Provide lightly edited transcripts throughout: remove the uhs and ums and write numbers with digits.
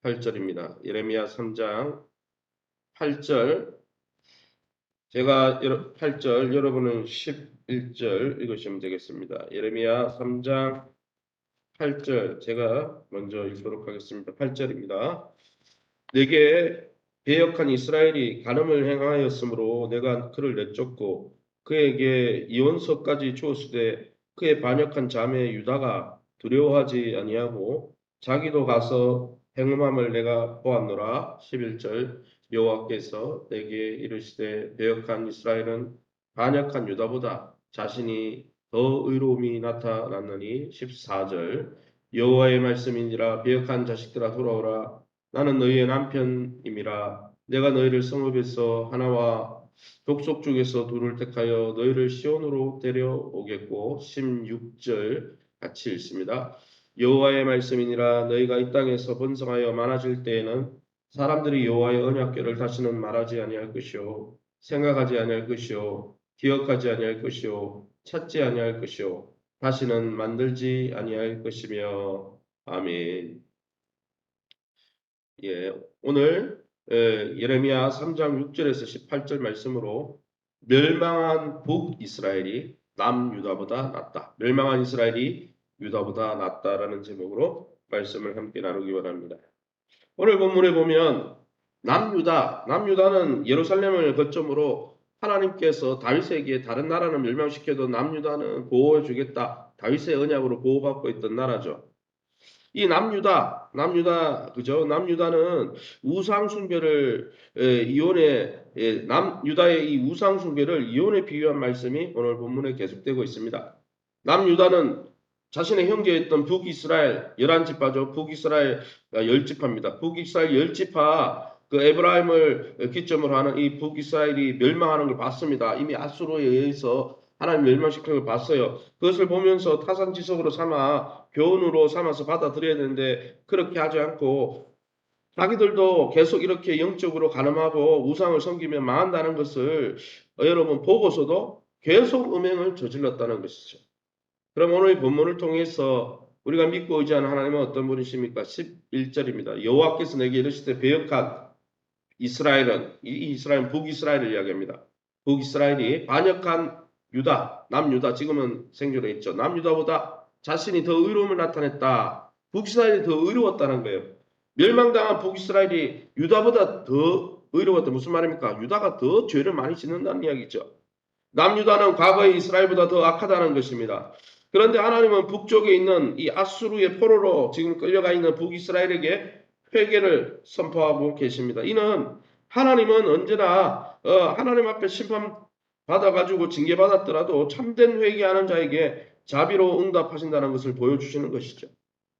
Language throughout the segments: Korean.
8절입니다. 예레미야 3장 8절. 제가 8절, 여러분은 11절 읽으시면 되겠습니다. 예레미야 3장 8절, 제가 먼저 읽도록 하겠습니다. 8절입니다. 내게 배역한 이스라엘이 간음을 행하였으므로 내가 그를 내쫓고 그에게 이혼서까지 주었으되 그의 반역한 자매 유다가 두려워하지 아니하고 자기도 가서 행음함을 내가 보았노라. 11절. 여호와께서 내게 이르시되 배역한 이스라엘은 반역한 유다보다 자신이 더 의로움이 나타났느니. 14절. 여호와의 말씀이니라. 배역한 자식들아 돌아오라. 나는 너희의 남편임이라. 내가 너희를 성읍에서 하나와 족속 중에서 둘을 택하여 너희를 시온으로 데려오겠고. 16절 같이 읽습니다. 여호와의 말씀이니라. 너희가 이 땅에서 번성하여 많아질 때에는 사람들이 여호와의 언약궤를 다시는 말하지 아니할 것이요 생각하지 아니할 것이요 기억하지 아니할 것이요 찾지 아니할 것이요 다시는 만들지 아니할 것이며. 아멘. 예, 오늘 예레미야 3장 6절에서 18절 말씀으로 멸망한 북이스라엘이 남유다보다 낫다. 멸망한 이스라엘이 유다보다 낫다라는 제목으로 말씀을 함께 나누기 바랍니다. 오늘 본문에 보면 남유다는 예루살렘을 거점으로 하나님께서 다윗에게 다른 나라는 멸망시켜도 남유다는 보호해 주겠다. 다윗의 언약으로 보호받고 있던 나라죠. 이 남유다, 그죠? 남유다는 우상숭배를 남유다의 이 우상숭배를 이혼에 비유한 말씀이 오늘 본문에 계속되고 있습니다. 남유다는 자신의 형제였던 북이스라엘 11지파죠. 북이스라엘 10지파입니다. 북이스라엘 10지파 그 에브라임을 기점으로 하는 이 북이스라엘이 멸망하는 걸 봤습니다. 이미 아수르에 의해서 하나님 멸망시키는 걸 봤어요. 그것을 보면서 타산지석으로 삼아 교훈으로 삼아서 받아들여야 되는데 그렇게 하지 않고 자기들도 계속 이렇게 영적으로 간음하고 우상을 섬기며 망한다는 것을 여러분 보고서도 계속 음행을 저질렀다는 것이죠. 그럼 오늘 이 본문을 통해서 우리가 믿고 의지하는 하나님은 어떤 분이십니까? 11절입니다. 여호와께서 내게 이르시되 배역한 이스라엘은, 이 이스라엘은 북이스라엘을 이야기합니다. 북이스라엘이 반역한 유다, 남유다, 지금은 생존해 있죠. 남유다보다 자신이 더 의로움을 나타냈다. 북이스라엘이 더 의로웠다는 거예요. 멸망당한 북이스라엘이 유다보다 더 의로웠다. 무슨 말입니까? 유다가 더 죄를 많이 짓는다는 이야기죠. 남유다는 과거의 이스라엘보다 더 악하다는 것입니다. 그런데 하나님은 북쪽에 있는 이 아수르의 포로로 지금 끌려가 있는 북이스라엘에게 회개를 선포하고 계십니다. 이는 하나님은 언제나 하나님 앞에 심판 받아가지고 징계받았더라도 참된 회개하는 자에게 자비로 응답하신다는 것을 보여주시는 것이죠.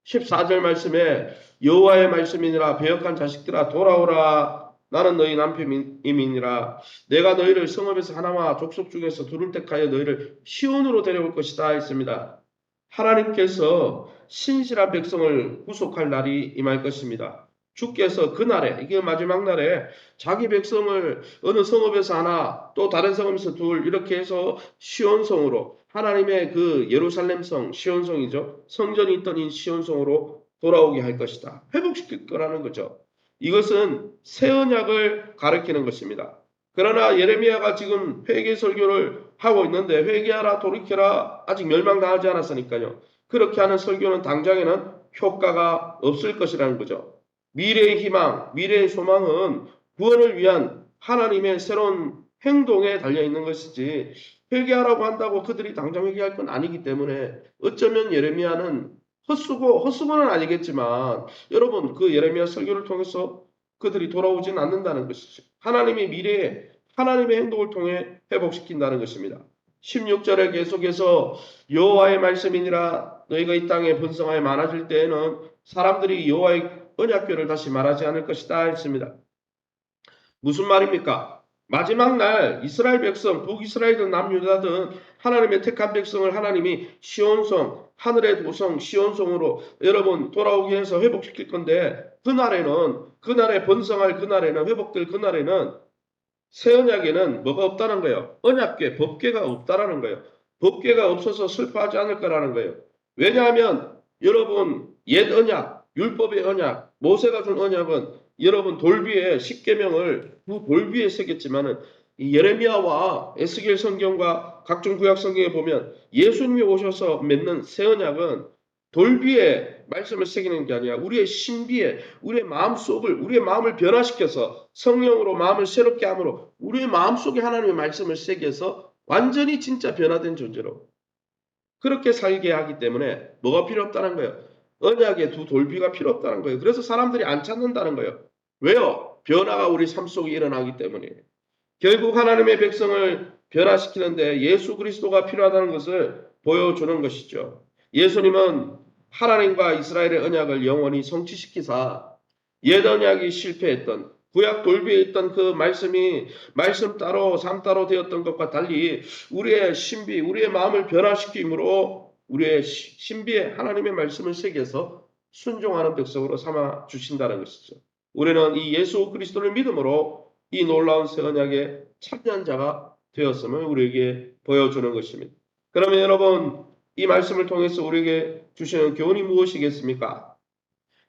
14절 말씀에 여호와의 말씀이니라. 배역한 자식들아 돌아오라. 나는 너희 남편임이니라. 내가 너희를 성읍에서 하나와 족속 중에서 둘을 택하여 너희를 시온으로 데려올 것이다 했습니다. 하나님께서 신실한 백성을 구속할 날이 임할 것입니다. 주께서 그날에, 이게 마지막 날에 자기 백성을 어느 성읍에서 하나 또 다른 성읍에서 둘 이렇게 해서 시온성으로, 하나님의 그 예루살렘성 시온성이죠. 성전이 있던 이 시온성으로 돌아오게 할 것이다. 회복시킬 거라는 거죠. 이것은 새 언약을 가리키는 것입니다. 그러나 예레미야가 지금 회개 설교를 하고 있는데 회개하라 돌이켜라 아직 멸망당하지 않았으니까요. 그렇게 하는 설교는 당장에는 효과가 없을 것이라는 거죠. 미래의 희망, 미래의 소망은 구원을 위한 하나님의 새로운 행동에 달려있는 것이지 회개하라고 한다고 그들이 당장 회개할 건 아니기 때문에 어쩌면 예레미야는 헛수고는 아니겠지만 여러분 그 예레미야 설교를 통해서 그들이 돌아오진 않는다는 것이죠. 하나님의 미래에 하나님의 행동을 통해 회복시킨다는 것입니다. 16절에 계속해서 여호와의 말씀이니라. 너희가 이 땅에 번성하여 많아질 때에는 사람들이 여호와의 언약궤를 다시 말하지 않을 것이다 했습니다. 무슨 말입니까? 마지막 날 이스라엘 백성, 북이스라엘든 남유다든 하나님의 택한 백성을 하나님이 시온성, 하늘의 도성 시온성으로 여러분 돌아오게 해서 회복시킬 건데 그날에 번성할 그날에는 회복될 그날에는 새 언약에는 뭐가 없다는 거예요? 언약궤, 법궤가 없다라는 거예요. 법궤가 없어서 슬퍼하지 않을 거라는 거예요. 왜냐하면 여러분 옛 언약 율법의 언약, 모세가 준 언약은 여러분 돌비에 십계명을 두 돌비에 새겼지만은 이 예레미야와 에스겔 성경과 각종 구약 성경에 보면 예수님이 오셔서 맺는 새 언약은 돌비에 말씀을 새기는 게 아니라 우리의 신비에 우리의 마음속을 우리의 마음을 변화시켜서 성령으로 마음을 새롭게 함으로 우리의 마음속에 하나님의 말씀을 새겨서 완전히 진짜 변화된 존재로 그렇게 살게 하기 때문에 뭐가 필요 없다는 거예요. 언약의 두 돌비가 필요 없다는 거예요. 그래서 사람들이 안 찾는다는 거예요. 왜요? 변화가 우리 삶 속에 일어나기 때문에. 결국 하나님의 백성을 변화시키는데 예수 그리스도가 필요하다는 것을 보여주는 것이죠. 예수님은 하나님과 이스라엘의 언약을 영원히 성취시키사 옛 언약이 실패했던 구약 돌비에 있던 그 말씀이 말씀 따로 삶 따로 되었던 것과 달리 우리의 신비, 우리의 마음을 변화시킴으로 우리의 신비에 하나님의 말씀을 새겨서 순종하는 백성으로 삼아 주신다는 것이죠. 우리는 이 예수 그리스도를 믿음으로 이 놀라운 새 언약의 참여한 자가 되었음을 우리에게 보여주는 것입니다. 그러면 여러분 이 말씀을 통해서 우리에게 주시는 교훈이 무엇이겠습니까?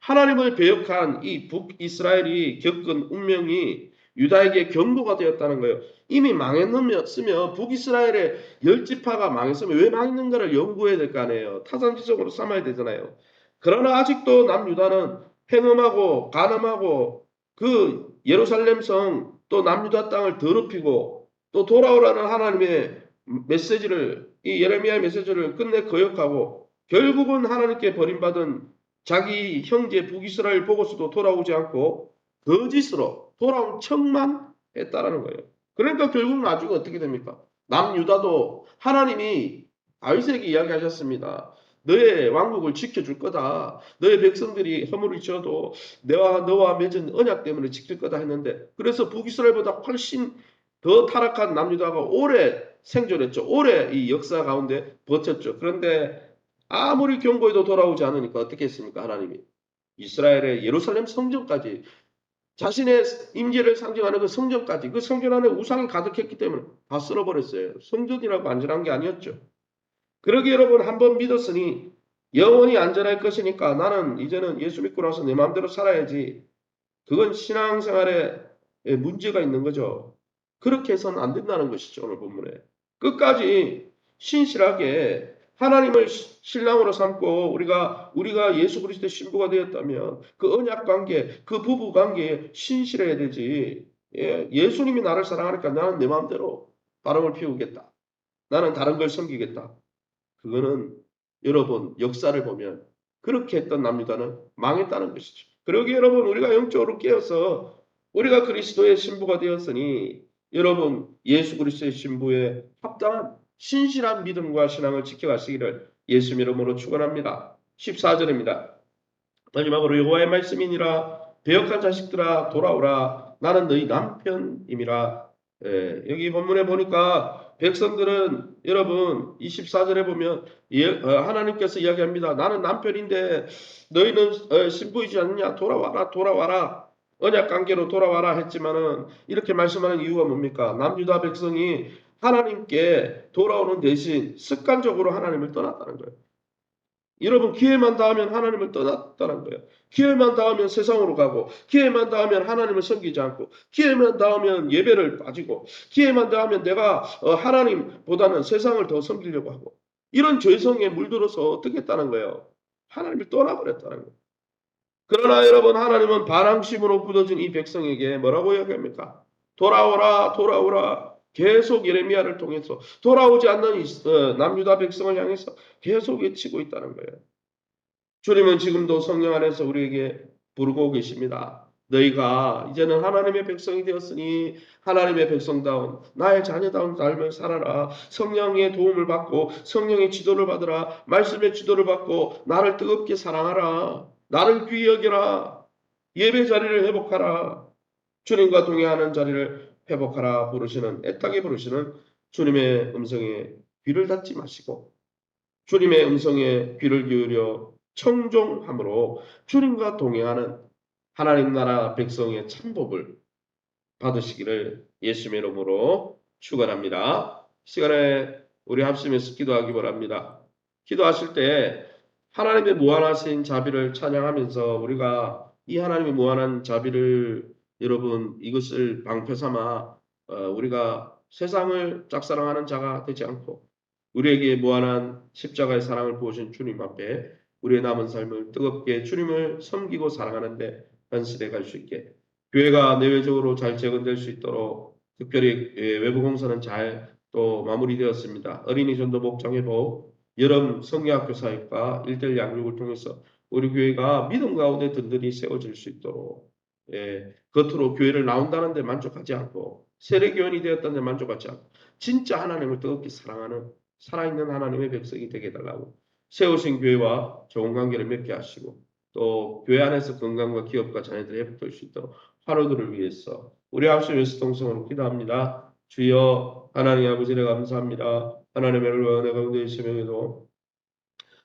하나님을 배역한 이 북이스라엘이 겪은 운명이 유다에게 경고가 되었다는 거예요. 이미 망했으면 북이스라엘의 열 지파가 망했으면 왜 망했는가를 연구해야 될 거 아니에요. 타산지적으로 삼아야 되잖아요. 그러나 아직도 남유다는 행음하고 간음하고 그 예루살렘 성 또 남유다 땅을 더럽히고 또 돌아오라는 하나님의 메시지를 이 예레미야의 메시지를 끝내 거역하고 결국은 하나님께 버림받은 자기 형제 북이스라엘 보고서도 돌아오지 않고 거짓으로 돌아온 척만 했다라는 거예요. 그러니까 결국 나중에 어떻게 됩니까? 남유다도 하나님이 다윗에게 이야기하셨습니다. 너의 왕국을 지켜줄 거다. 너의 백성들이 허물을 지어도 너와 맺은 언약 때문에 지킬 거다 했는데 그래서 북이스라엘보다 훨씬 더 타락한 남유다가 오래 생존했죠. 오래 이 역사 가운데 버텼죠. 그런데 아무리 경고해도 돌아오지 않으니까 어떻게 했습니까? 하나님이 이스라엘의 예루살렘 성전까지 자신의 임재를 상징하는 그 성전까지 그 성전 안에 우상이 가득했기 때문에 다 쓸어버렸어요. 성전이라고 안전한 게 아니었죠. 그러기 여러분 한번 믿었으니 영원히 안전할 것이니까 나는 이제는 예수 믿고 나서 내 마음대로 살아야지. 그건 신앙생활에 문제가 있는 거죠. 그렇게 해서는 안 된다는 것이죠. 오늘 본문에. 끝까지 신실하게 하나님을 신랑으로 삼고 우리가 예수 그리스도의 신부가 되었다면 그 언약 관계, 그 부부 관계에 신실해야 되지. 예수님이 나를 사랑하니까 나는 내 마음대로 바람을 피우겠다. 나는 다른 걸 섬기겠다. 그거는 여러분 역사를 보면 그렇게 했던 남유다는 망했다는 것이죠. 그러기 여러분 우리가 영적으로 깨어서 우리가 그리스도의 신부가 되었으니 여러분 예수 그리스도의 신부에 합당한 신실한 믿음과 신앙을 지켜가시기를 예수 이름으로 축원합니다. 14절입니다. 마지막으로 여호와의 말씀이니라 배역한 자식들아 돌아오라 나는 너희 남편임이라. 여기 본문에 보니까 백성들은 여러분 24절에 보면 하나님께서 이야기합니다. 나는 남편인데 너희는 신부이지 않느냐 돌아와라 돌아와라 언약 관계로 돌아와라 했지만은 이렇게 말씀하는 이유가 뭡니까? 남유다 백성이 하나님께 돌아오는 대신 습관적으로 하나님을 떠났다는 거예요. 여러분 기회만 닿으면 하나님을 떠났다는 거예요. 기회만 닿으면 세상으로 가고 기회만 닿으면 하나님을 섬기지 않고 기회만 닿으면 예배를 빠지고 기회만 닿으면 내가 하나님보다는 세상을 더 섬기려고 하고 이런 죄성에 물들어서 어떻게 했다는 거예요. 하나님을 떠나버렸다는 거예요. 그러나 여러분 하나님은 반항심으로 굳어진 이 백성에게 뭐라고 이야기합니까? 돌아오라 돌아오라 계속 예레미야를 통해서 돌아오지 않는 남유다 백성을 향해서 계속 외치고 있다는 거예요. 주님은 지금도 성령 안에서 우리에게 부르고 계십니다. 너희가 이제는 하나님의 백성이 되었으니 하나님의 백성다운 나의 자녀다운 삶을 살아라. 성령의 도움을 받고 성령의 지도를 받으라. 말씀의 지도를 받고 나를 뜨겁게 사랑하라. 나를 귀히 여겨라. 예배 자리를 회복하라. 주님과 동행하는 자리를 회복하라 부르시는 애타게 부르시는 주님의 음성에 귀를 닫지 마시고 주님의 음성에 귀를 기울여 청종함으로 주님과 동행하는 하나님 나라 백성의 참복을 받으시기를 예수의 이름으로 축원합니다. 시간에 우리 합심해서 기도하기 바랍니다. 기도하실 때 하나님의 무한하신 자비를 찬양하면서 우리가 이 하나님의 무한한 자비를 여러분 이것을 방패 삼아 우리가 세상을 짝사랑하는 자가 되지 않고 우리에게 무한한 십자가의 사랑을 부으신 주님 앞에 우리의 남은 삶을 뜨겁게 주님을 섬기고 사랑하는데 헌신해 갈 수 있게 교회가 내외적으로 잘 재건될 수 있도록 특별히 외부 공사는 잘 또 마무리되었습니다. 어린이 전도 목장 회복 여름 성경학교 사역과 일대일 양육을 통해서 우리 교회가 믿음 가운데 든든히 세워질 수 있도록 겉으로 교회를 나온다는 데 만족하지 않고 세례교원이 되었다는 데 만족하지 않고 진짜 하나님을 뜨겁게 사랑하는 살아있는 하나님의 백성이 되게 해달라고 세우신 교회와 좋은 관계를 맺게 하시고 또 교회 안에서 건강과 기업과 자녀들이 회복될 수 있도록 환우들을 위해서 우리 앞서 예수 동성으로 기도합니다. 주여 하나님 아버지를 감사합니다. 하나님의 은혜 가운데 있으면서도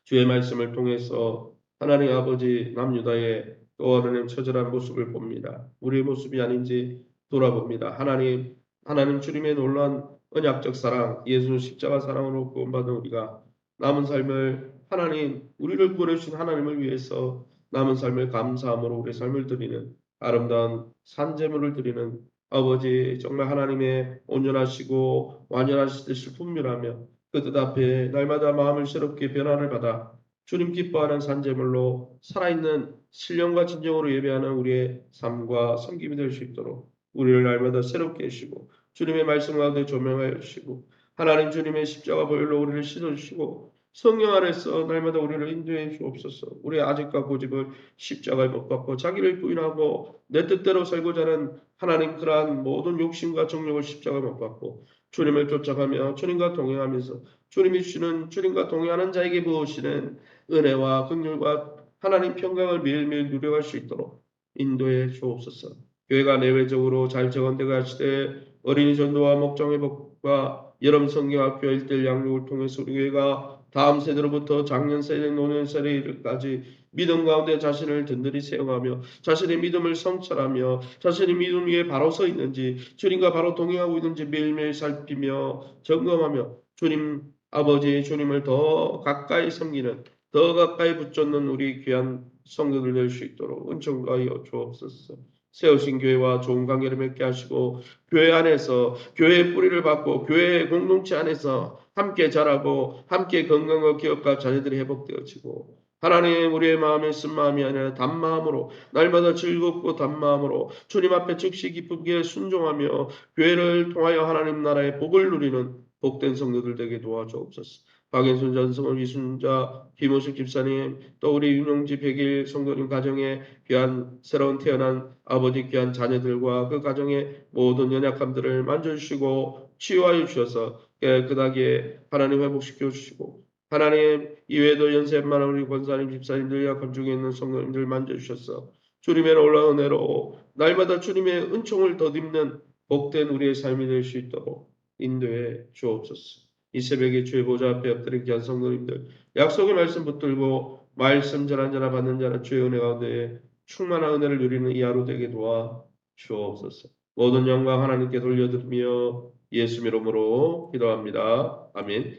주의 말씀을 통해서 하나님 아버지 남유다의 또 하나님 처절한 모습을 봅니다. 우리의 모습이 아닌지 돌아봅니다. 하나님 주님의 놀란 언약적 사랑, 예수 십자가 사랑으로 구원받은 우리가 남은 삶을 하나님 우리를 구원해주신 하나님을 위해서 남은 삶을 감사함으로 우리의 삶을 드리는 아름다운 산제물을 드리는 아버지 정말 하나님의 온전하시고 완전하실 뜻을 분별하며 그 뜻 앞에 날마다 마음을 새롭게 변화를 받아 주님 기뻐하는 산제물로 살아있는 신령과 진정으로 예배하는 우리의 삶과 섬김이 될 수 있도록 우리를 날마다 새롭게 해주시고 주님의 말씀 가운데 조명하여 주시고 하나님 주님의 십자가 보혈로 우리를 씻어주시고 성령 안에서 날마다 우리를 인도해 주옵소서. 우리의 아직과 고집을 십자가에 못 박고 자기를 부인하고 내 뜻대로 살고자 하는 하나님 그러한 모든 욕심과 정욕을 십자가에 못 박고 주님을 쫓아가며 주님과 동행하면서 주님이 주시는 주님과 동행하는 자에게 부으시는 은혜와 긍휼과 하나님 평강을 매일매일 누려갈 수 있도록 인도해 주옵소서. 교회가 내외적으로 잘 정원되게 하시되 어린이 전도와 목장 회복과 여름 성경학교 일대일 양육을 통해서 우리 교회가 다음 세대로부터 작년 세대, 노년 세대까지 믿음 가운데 자신을 든든히 세워가며 자신의 믿음을 성찰하며 자신의 믿음 위에 바로 서 있는지 주님과 바로 동행하고 있는지 매일매일 살피며 점검하며 주님 아버지 주님을 더 가까이 섬기는 더 가까이 붙잡는 우리 귀한 성도들 될 수 있도록 은총하여 주옵소서. 세우신 교회와 좋은 관계를 맺게 하시고 교회 안에서 교회의 뿌리를 받고 교회의 공동체 안에서 함께 자라고 함께 건강과 기업과 자녀들이 회복되어지고 하나님 우리의 마음에 쓴 마음이 아니라 단마음으로 날마다 즐겁고 단마음으로 주님 앞에 즉시 기쁘게 순종하며 교회를 통하여 하나님 나라의 복을 누리는 복된 성도들 되게 도와주옵소서. 박인순 전성을 이순자 김호숙 집사님 또 우리 윤용지 백일 성도님 가정에 귀한 새로운 태어난 아버지 귀한 자녀들과 그 가정의 모든 연약함들을 만져주시고 치유하여 주셔서 깨끗하게 하나님 회복시켜 주시고 하나님 이외에도 연세만 우리 권사님 집사님들 약함 중에 있는 성도님들 만져주셔서 주님의 놀라운 은혜로 날마다 주님의 은총을 덧입는 복된 우리의 삶이 될 수 있도록 인도해 주옵소서. 이 새벽에 주의 보좌 앞에 엎드린 귀한 성도님들 약속의 말씀 붙들고 말씀 전한 받는 자는 주의 은혜 가운데 충만한 은혜를 누리는 이 하루 되게 도와 주옵소서. 모든 영광 하나님께 돌려드리며 예수 이름으로 기도합니다. 아멘.